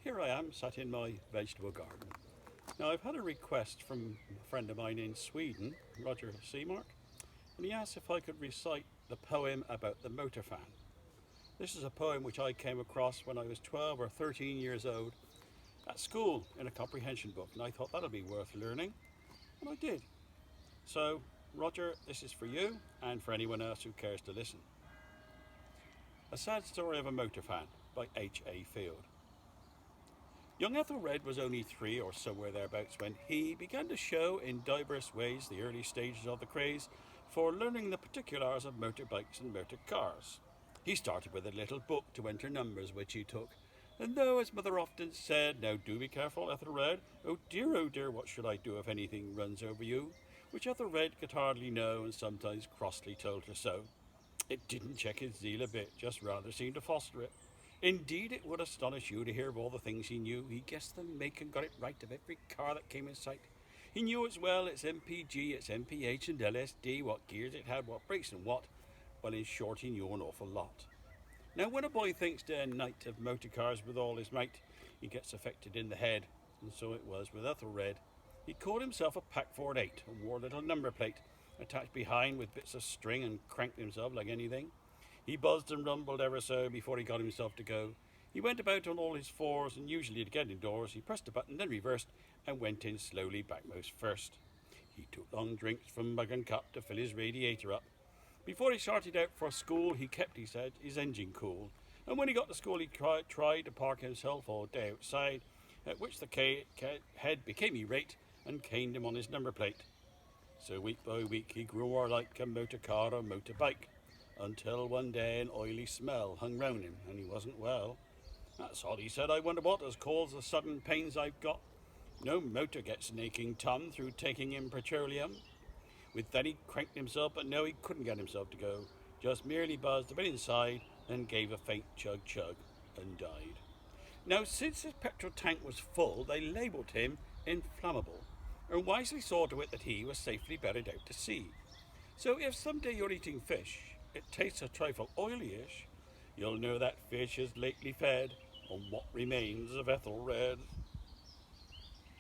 here I am sat in my vegetable garden. Now I've had a request from a friend of mine in Sweden, Roger Seamark, and he asked if I could recite the poem about the motor fan. This is a poem which I came across when I was 12 or 13 years old at school in a comprehension book, and I thought that'll be worth learning, and I did. So, Roger, this is for you and for anyone else who cares to listen. A Sad Story of a Motor Fan by H.A. Field. Young Ethelred was only 3 or somewhere thereabouts when he began to show in diverse ways the early stages of the craze for learning the particulars of motorbikes and motor cars. He started with a little book to enter numbers which he took, and though his mother often said, "Now do be careful, Ethelred, oh dear, what should I do if anything runs over you?" which Ethelred could hardly know and sometimes crossly told her so. It didn't check his zeal a bit, just rather seemed to foster it. Indeed, it would astonish you to hear of all the things he knew. He guessed the make and got it right of every car that came in sight. He knew as well its MPG, its MPH and LSD, what gears it had, what brakes and what. Well, in short, he knew an awful lot. Now, when a boy thinks day and night of motor cars with all his might, he gets affected in the head, and so it was with Ethelred. He called himself a Packford 8 and wore a little number plate attached behind with bits of string and cranked himself like anything. He buzzed and rumbled ever so before he got himself to go. He went about on all his fours, and usually to get indoors he pressed a button, then reversed, and went in slowly backmost first. He took long drinks from mug and cup to fill his radiator up. Before he started out for school, he kept, he said, his engine cool. And when he got to school, he tried to park himself all day outside, at which the head became irate and caned him on his number plate. So week by week he grew more like a motor car or motorbike, until one day an oily smell hung round him and he wasn't well. "That's odd," he said. "I wonder what has caused the sudden pains I've got. No motor gets an aching tum through taking in petroleum." With that he cranked himself, but no, he couldn't get himself to go. Just merely buzzed a bit inside, then gave a faint chug-chug and died. Now, since his petrol tank was full, they labelled him inflammable, and wisely saw to it that he was safely buried out to sea. So if someday you're eating fish, it tastes a trifle oily-ish, you'll know that fish is lately fed on what remains of Ethelred.